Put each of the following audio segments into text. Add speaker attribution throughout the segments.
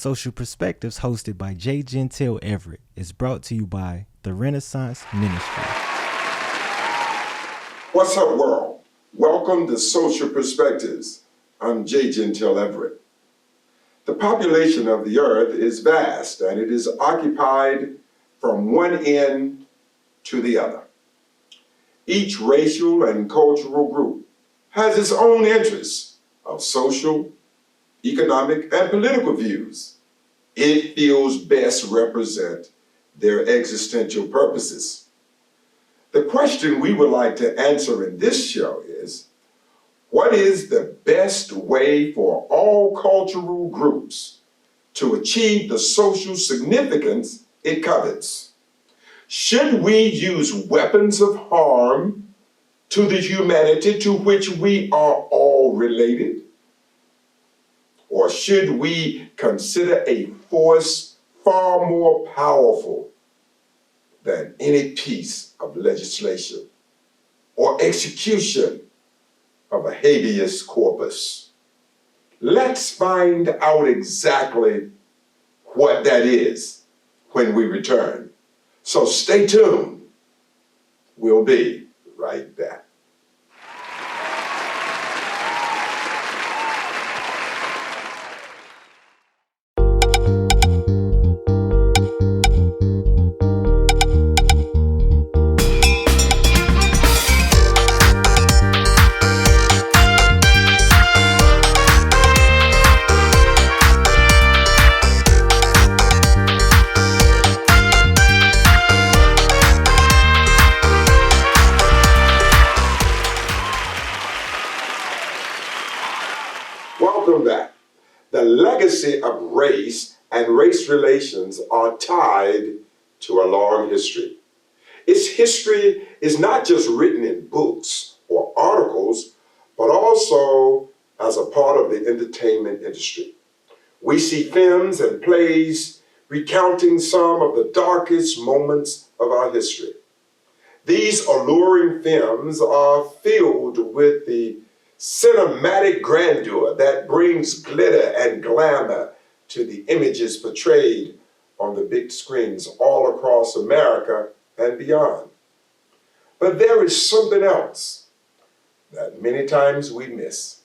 Speaker 1: Social Perspectives, hosted by J. Gentile Everett, is brought to you by the Renaissance Ministry.
Speaker 2: What's up, world? Welcome to Social Perspectives. I'm J. Gentile Everett. The population of the earth is vast, and it is occupied from one end to the other. Each racial and cultural group has its own interests of social, economic, and political views it feels best represent their existential purposes. The question we would like to answer in this show is, what is the best way for all cultural groups to achieve the social significance it covets? Should we use weapons of harm to the humanity to which we are all related? Or should we consider a force far more powerful than any piece of legislation or execution of a habeas corpus? Let's find out exactly what that is when we return. So stay tuned. We'll be right back. Welcome back. The legacy of race and race relations are tied to a long history. Its history is not just written in books or articles, but also as a part of the entertainment industry. We see films and plays recounting some of the darkest moments of our history. These alluring films are filled with the cinematic grandeur that brings glitter and glamour to the images portrayed on the big screens all across America and beyond. But there is something else that many times we miss,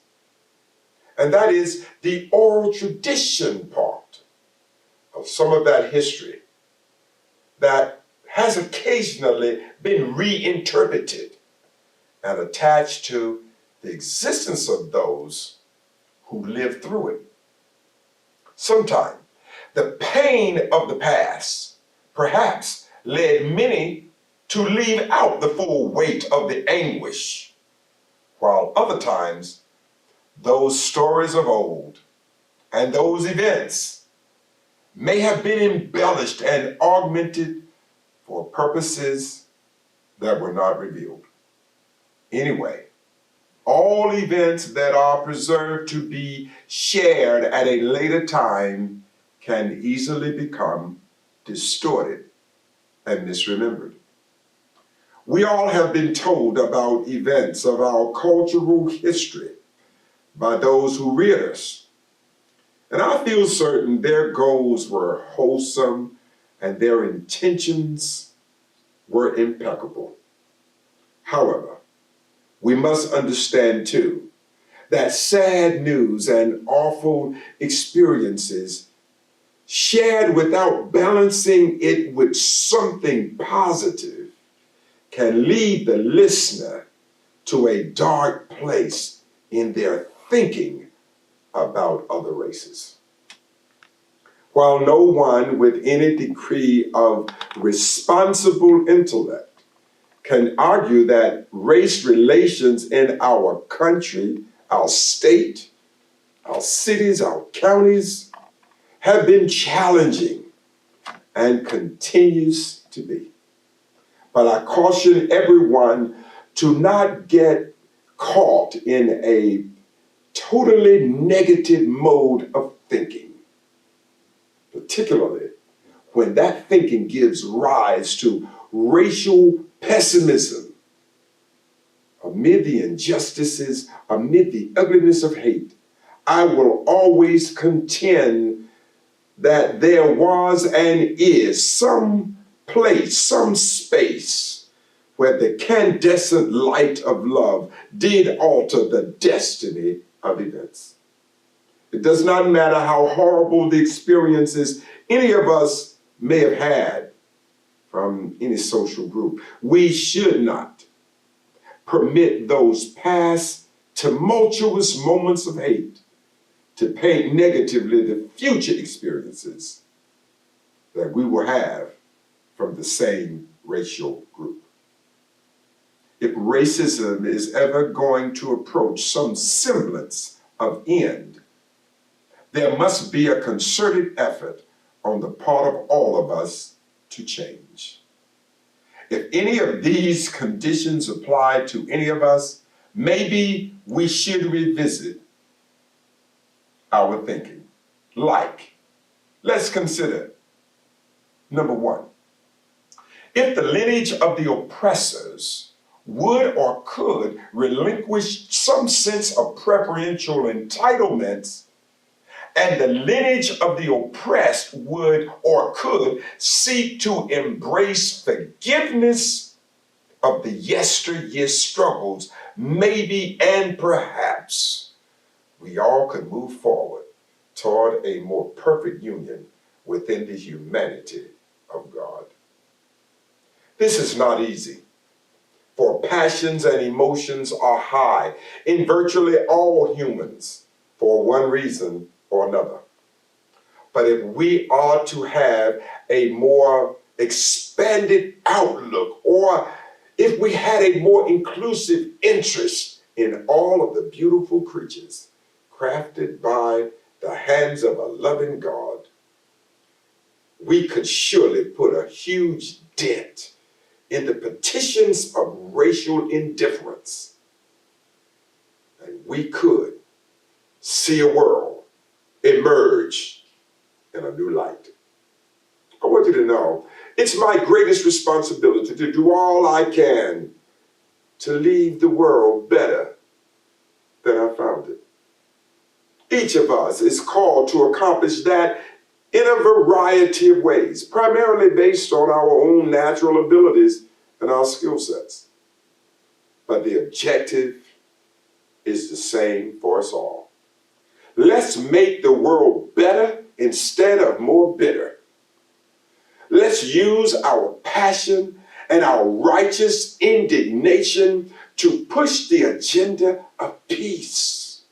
Speaker 2: and that is the oral tradition part of some of that history that has occasionally been reinterpreted and attached to the existence of those who lived through it. Sometimes the pain of the past perhaps led many to leave out the full weight of the anguish, while other times those stories of old and those events may have been embellished and augmented for purposes that were not revealed. Anyway, all events that are preserved to be shared at a later time can easily become distorted and misremembered. We all have been told about events of our cultural history by those who reared us, and I feel certain their goals were wholesome and their intentions were impeccable. However, we must understand too that sad news and awful experiences shared without balancing it with something positive can lead the listener to a dark place in their thinking about other races. While no one with any degree of responsible intellect can argue that race relations in our country, our state, our cities, our counties have been challenging and continues to be. But I caution everyone to not get caught in a totally negative mode of thinking, particularly when that thinking gives rise to racial pessimism amid the injustices, amid the ugliness of hate. I will always contend that there was and is some place, some space where the incandescent light of love did alter the destiny of events. It does not matter how horrible the experiences any of us may have had from any social group. We should not permit those past tumultuous moments of hate to paint negatively the future experiences that we will have from the same racial group. If racism is ever going to approach some semblance of end, there must be a concerted effort on the part of all of us to change. If any of these conditions apply to any of us, maybe we should revisit our thinking. Let's consider, number one, if the lineage of the oppressors would or could relinquish some sense of preferential entitlements, and the lineage of the oppressed would or could seek to embrace forgiveness of the yesteryear struggles, maybe and perhaps we all could move forward toward a more perfect union within the humanity of God. This is not easy, for passions and emotions are high in virtually all humans for one reason or another. But if we are to have a more expanded outlook, or if we had a more inclusive interest in all of the beautiful creatures crafted by the hands of a loving God, we could surely put a huge dent in the petitions of racial indifference. And we could see a world emerge in a new light. I want you to know, it's my greatest responsibility to do all I can to leave the world better than I found it. Each of us is called to accomplish that in a variety of ways, primarily based on our own natural abilities and our skill sets. But the objective is the same for us all. Let's make the world better instead of more bitter. Let's use our passion and our righteous indignation to push the agenda of peace.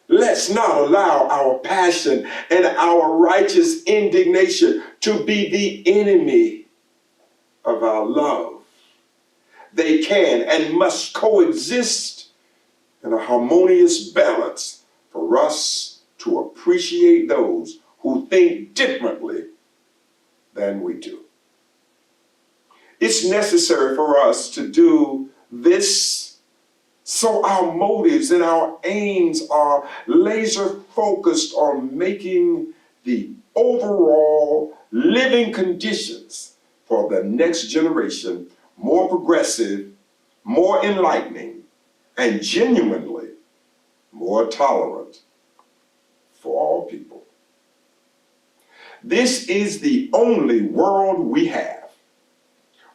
Speaker 2: Let's not allow our passion and our righteous indignation to be the enemy of our love. They can and must coexist in a harmonious balance for us to appreciate those who think differently than we do. It's necessary for us to do this so our motives and our aims are laser focused on making the overall living conditions for the next generation more progressive, more enlightening, and genuinely more tolerant for all people. This is the only world we have.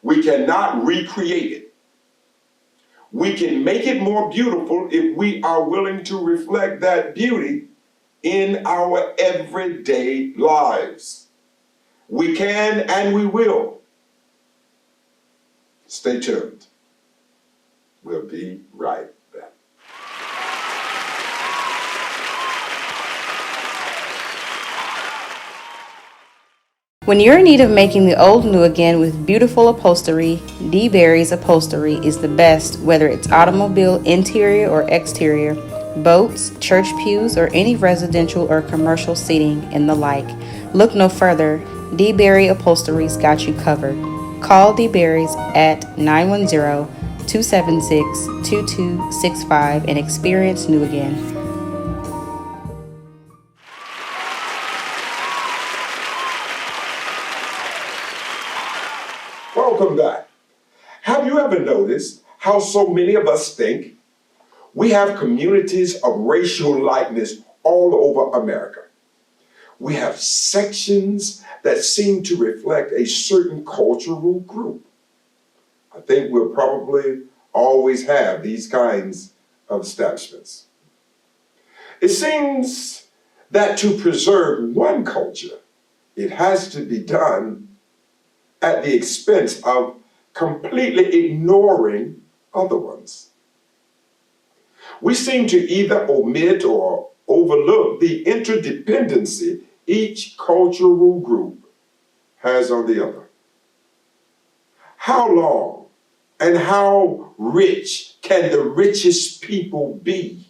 Speaker 2: We cannot recreate it. We can make it more beautiful if we are willing to reflect that beauty in our everyday lives. We can and we will. Stay tuned. We'll be right back.
Speaker 3: When you're in need of making the old new again with beautiful upholstery, D. Berry's Upholstery is the best, whether it's automobile interior or exterior, boats, church pews, or any residential or commercial seating and the like. Look no further. D. Berry Upholstery's got you covered. Call D. Berry's at 910-276-2265 and experience new again.
Speaker 2: Welcome back. Have you ever noticed how so many of us think? We have communities of racial likeness all over America. We have sections that seem to reflect a certain cultural group. I think we'll probably always have these kinds of establishments. It seems that to preserve one culture, it has to be done at the expense of completely ignoring other ones. We seem to either omit or overlook the interdependency each cultural group has on the other. How long and how rich can the richest people be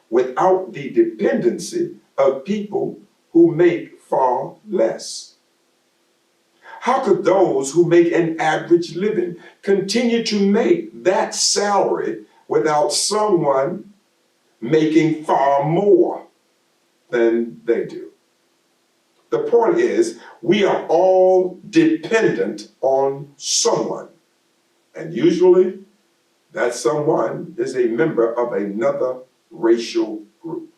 Speaker 2: without the dependency of people who make far less? How could those who make an average living continue to make that salary without someone making far more than they do? The point is, we are all dependent on someone, and usually that someone is a member of another racial group.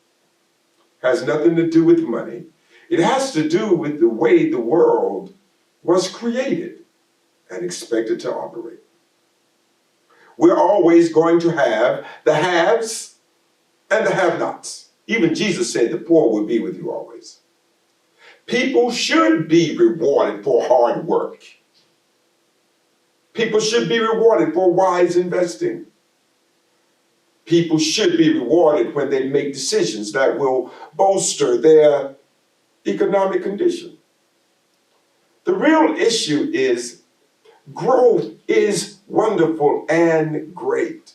Speaker 2: Has nothing to do with money. It has to do with the way the world was created and expected to operate. We're always going to have the haves and the have-nots. Even Jesus said the poor will be with you always. People should be rewarded for hard work. People should be rewarded for wise investing. People should be rewarded when they make decisions that will bolster their economic condition. The real issue is growth is wonderful and great,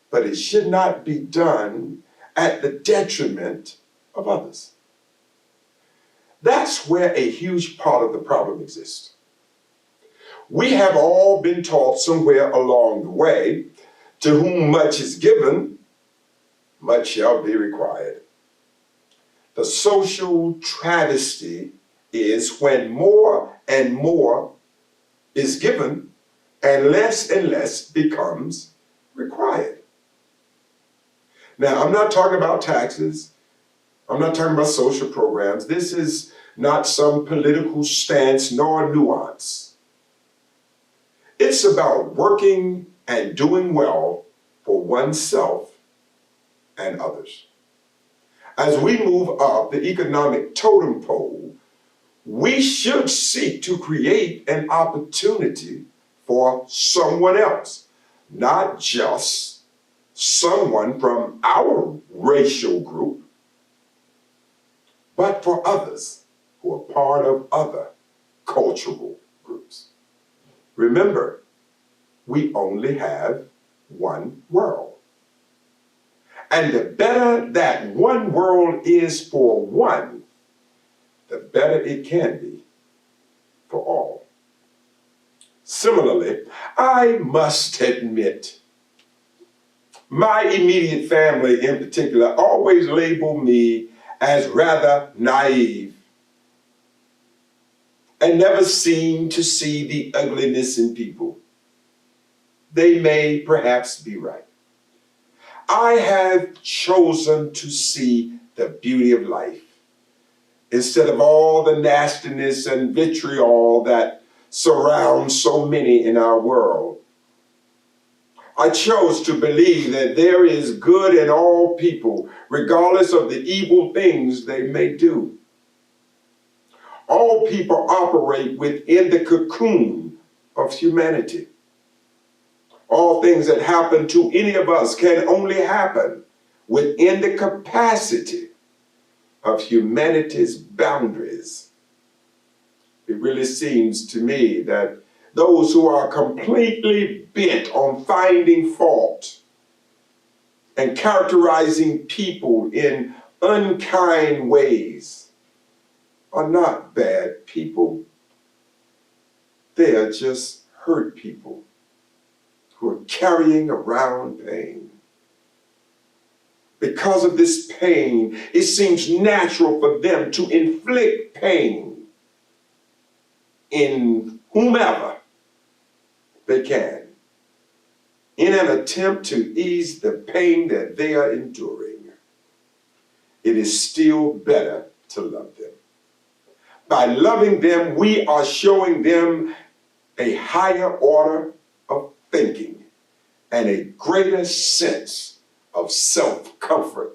Speaker 2: but it should not be done at the detriment of others. That's where a huge part of the problem exists. We have all been taught somewhere along the way, to whom much is given, much shall be required. The social travesty is when more and more is given and less becomes required. Now, I'm not talking about taxes. I'm not talking about social programs. This is not some political stance nor nuance. It's about working and doing well for oneself and others. As we move up the economic totem pole, we should seek to create an opportunity for someone else, not just someone from our racial group, but for others who are part of other cultural groups. Remember, we only have one world. And the better that one world is for one, the better it can be for all. Similarly, I must admit, my immediate family in particular always labeled me as rather naive and never seemed to see the ugliness in people. They may perhaps be right. I have chosen to see the beauty of life instead of all the nastiness and vitriol that surrounds so many in our world. I chose to believe that there is good in all people, regardless of the evil things they may do. All people operate within the cocoon of humanity. All things that happen to any of us can only happen within the capacity of humanity's boundaries. It really seems to me that those who are completely bent on finding fault and characterizing people in unkind ways are not bad people. They are just hurt people who are carrying around pain. Because of this pain, it seems natural for them to inflict pain in whomever they can, in an attempt to ease the pain that they are enduring. it is still better to love them. By loving them, we are showing them a higher order of thinking and a greater sense of self-comfort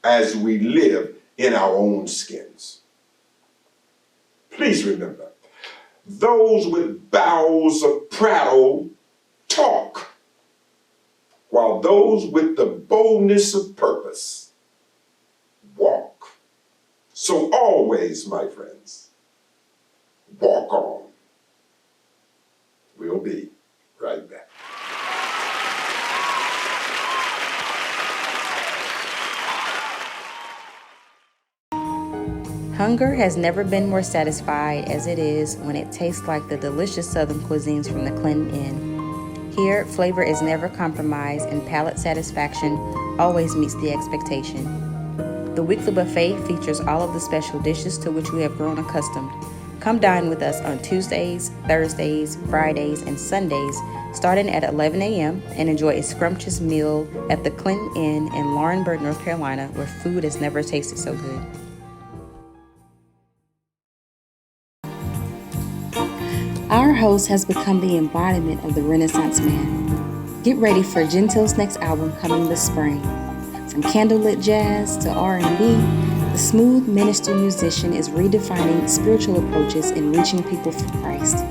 Speaker 2: as we live in our own skins. Please remember, those with bowels of prattle talk, while those with the boldness of purpose walk. So always, my friends, walk on. We'll be right back.
Speaker 3: Hunger has never been more satisfied as it is when it tastes like the delicious Southern cuisines from the Clinton Inn. Here, flavor is never compromised and palate satisfaction always meets the expectation. The weekly buffet features all of the special dishes to which we have grown accustomed. Come dine with us on Tuesdays, Thursdays, Fridays, and Sundays starting at 11 a.m. and enjoy a scrumptious meal at the Clinton Inn in Laurinburg, North Carolina, where food has never tasted so good. Our host has become the embodiment of the Renaissance man. Get ready for Gentile's next album coming this spring. From candlelit jazz to R&B, the smooth minister musician is redefining spiritual approaches in reaching people for Christ.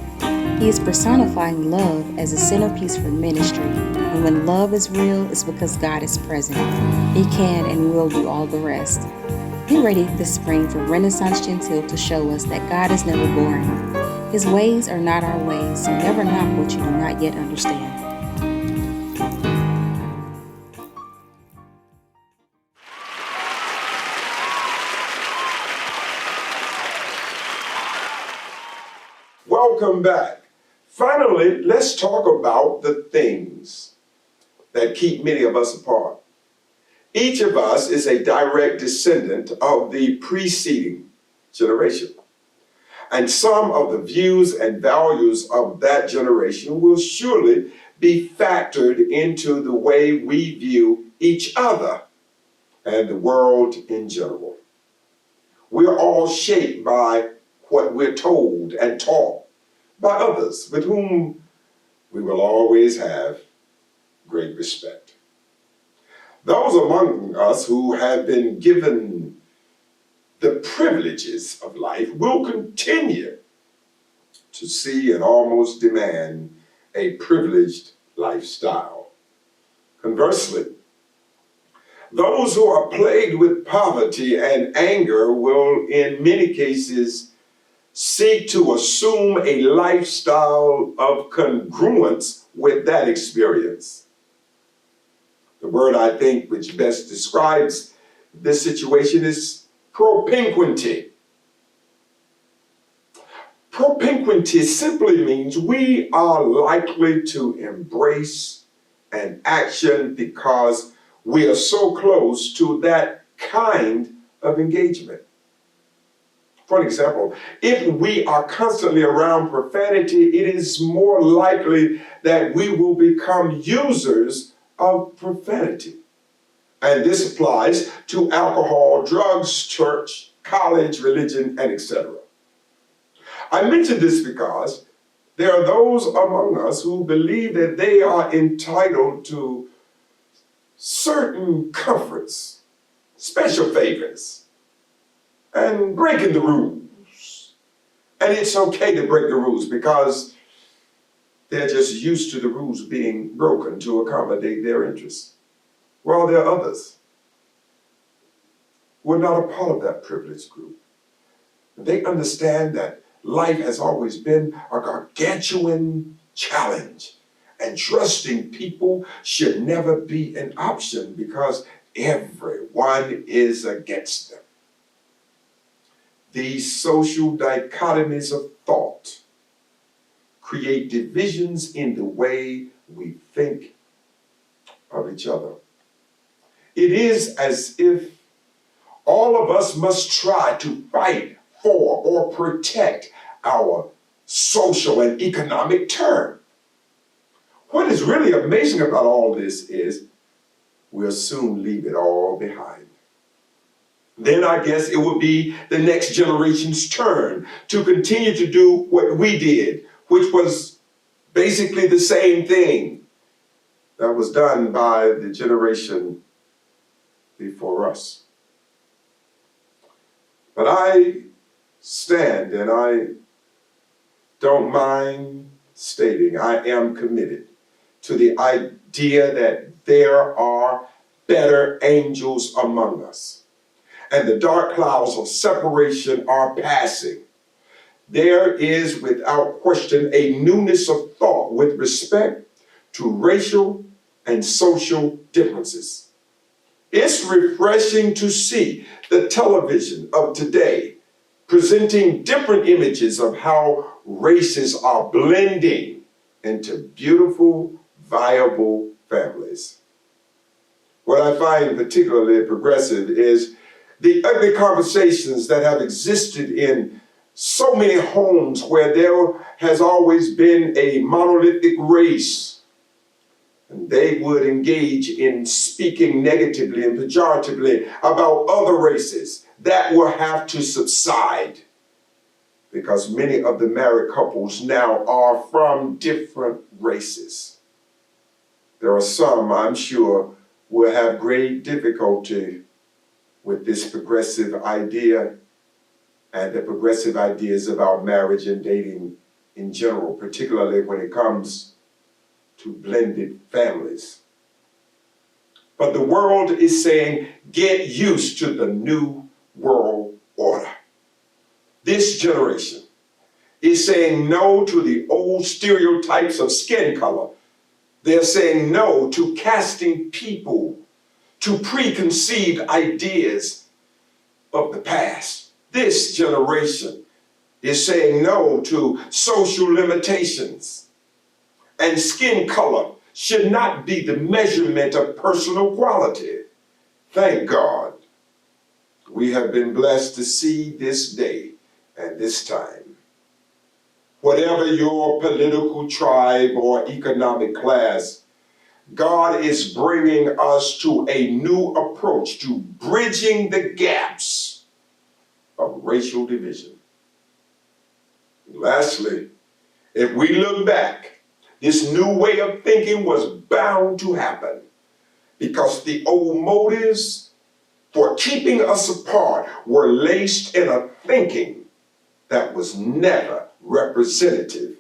Speaker 3: He is personifying love as a centerpiece for ministry, and when love is real, it's because God is present. He can and will do all the rest. Get ready this spring for Renaissance Gentile to show us that God is never boring. His ways are not our ways, so never knock what you do not yet understand.
Speaker 2: Welcome back. Finally, let's talk about the things that keep many of us apart. Each of us is a direct descendant of the preceding generation. And some of the views and values of that generation will surely be factored into the way we view each other and the world in general. We're all shaped by what we're told and taught by others with whom we will always have great respect. Those among us who have been given the privileges of life will continue to see and almost demand a privileged lifestyle. Conversely, those who are plagued with poverty and anger will, in many cases, seek to assume a lifestyle of congruence with that experience. The word I think which best describes this situation is propinquity. Propinquity simply means we are likely to embrace an action because we are so close to that kind of engagement. For example, if we are constantly around profanity, it is more likely that we will become users of profanity. And this applies to alcohol, drugs, church, college, religion, and etc. I mention this because there are those among us who believe that they are entitled to certain comforts, special favors, and breaking the rules. And it's okay to break the rules because they're just used to the rules being broken to accommodate their interests. While there are others who are not a part of that privileged group. They understand that life has always been a gargantuan challenge, and trusting people should never be an option because everyone is against them. These social dichotomies of thought create divisions in the way we think of each other. It is as if all of us must try to fight for or protect our social and economic turn. What is really amazing about all this is we'll soon leave it all behind. Then I guess it would be the next generation's turn to continue to do what we did, which was basically the same thing that was done by the generation before us. But I stand, and I don't mind stating, I am committed to the idea that there are better angels among us, and the dark clouds of separation are passing. There is, without question, a newness of thought with respect to racial and social differences. It's refreshing to see the television of today presenting different images of how races are blending into beautiful, viable families. What I find particularly progressive is the ugly conversations that have existed in so many homes where there has always been a monolithic race, and they would engage in speaking negatively and pejoratively about other races. That will have to subside, because many of the married couples now are from different races. There are some, I'm sure, will have great difficulty with this progressive idea and the progressive ideas about marriage and dating in general, particularly when it comes to blended families. But the world is saying, get used to the new world order. This generation is saying no to the old stereotypes of skin color. They're saying no to casting people to preconceived ideas of the past. This generation is saying no to social limitations, and skin color should not be the measurement of personal quality. Thank God we have been blessed to see this day and this time. Whatever your political tribe or economic class, God is bringing us to a new approach to bridging the gaps of racial division. Lastly, if we look back, this new way of thinking was bound to happen because the old motives for keeping us apart were laced in a thinking that was never representative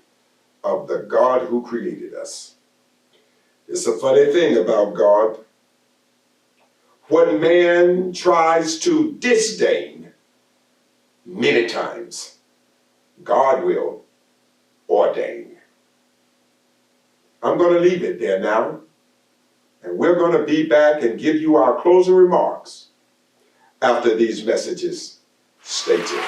Speaker 2: of the God who created us. It's a funny thing about God. What man tries to disdain, many times God will ordain. I'm going to leave it there now, and we're going to be back and give you our closing remarks after these messages. Stay tuned.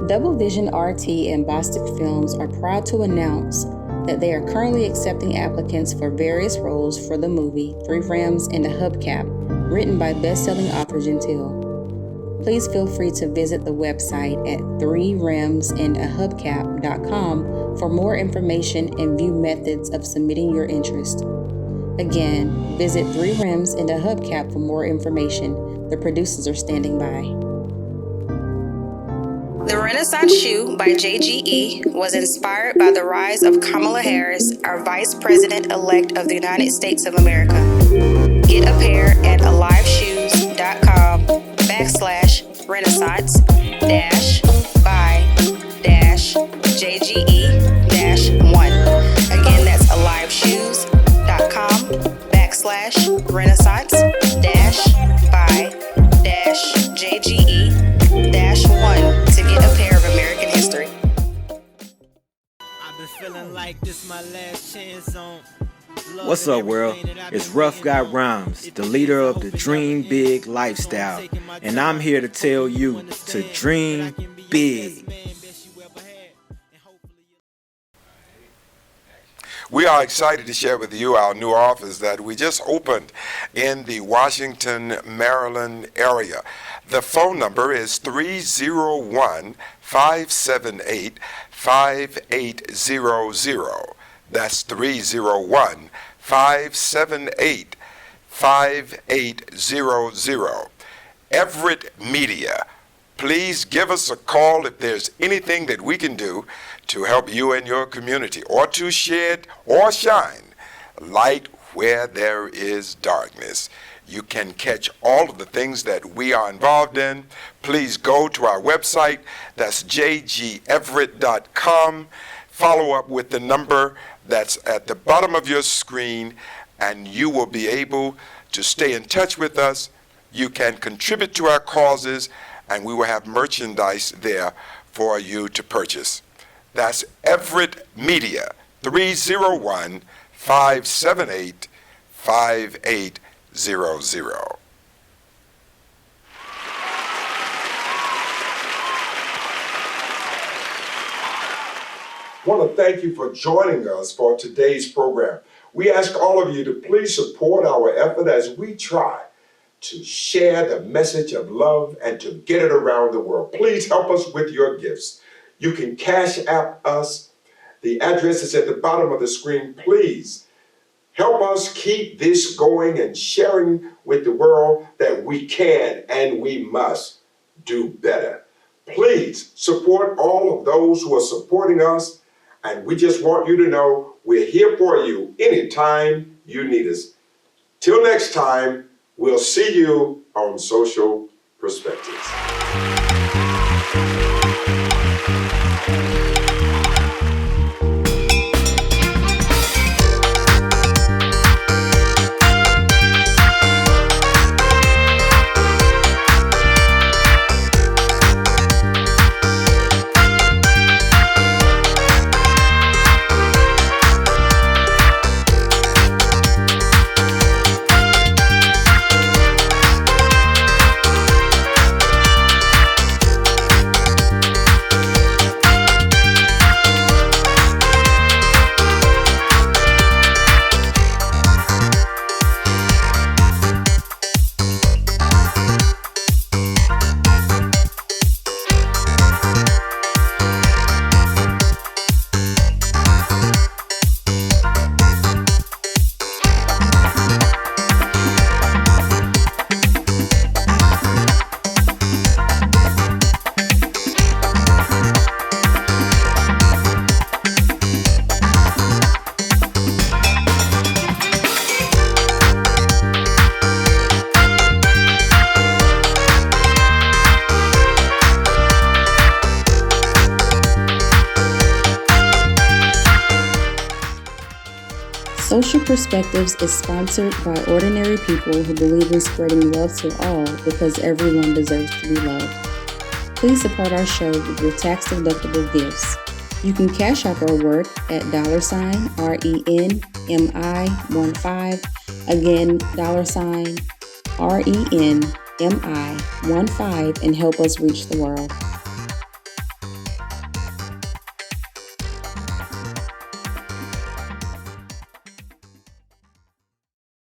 Speaker 3: Double Vision RT and Bostic Films are proud to announce that they are currently accepting applicants for various roles for the movie Three Rams and a Hubcap, written by best-selling author Gentile. Please feel free to visit the website at 3ramsandahubcap.com for more information and view methods of submitting your interest. Again, visit 3 Rams and a Hubcap for more information. The producers are standing by. The Renaissance Shoe by JGE was inspired by the rise of Kamala Harris, our Vice President-elect of the United States of America. Get a pair at aliveshoes.com/renaissance-by-JGE-1. Again, that's aliveshoes.com/renaissance-by-JGE-1 to get a pair of American history.
Speaker 1: I've been feeling like this my last chance on.
Speaker 4: What's up, world? It's Rough Guy Rhymes, the leader of the Dream Big lifestyle, and I'm here to tell you to dream big.
Speaker 2: We are excited to share with you our new office that we just opened in the Washington, Maryland area. The phone number is 301-578-5800. That's 301-578-5800. Everett Media. Please give us a call if there's anything that we can do to help you and your community, or to shed or shine light where there is darkness. You can catch all of the things that we are involved in. Please go to our website. That's jgeverett.com. Follow up with the number that's at the bottom of your screen, and you will be able to stay in touch with us. You can contribute to our causes, and we will have merchandise there for you to purchase. That's Everett Media, 301-578-5800. I want to thank you for joining us for today's program. We ask all of you to please support our effort as we try to share the message of love and to get it around the world. Please help us with your gifts. You can Cash App us. The address is at the bottom of the screen. Please help us keep this going and sharing with the world that we can and we must do better. Please support all of those who are supporting us, and we just want you to know we're here for you anytime you need us. Till next time, we'll see you on Social Perspectives.
Speaker 3: Social Perspectives is sponsored by ordinary people who believe in spreading love to all because everyone deserves to be loved. Please support our show with your tax-deductible gifts. You can cash out our work at $RENMI15. Again, $RENMI15, and help us reach the world.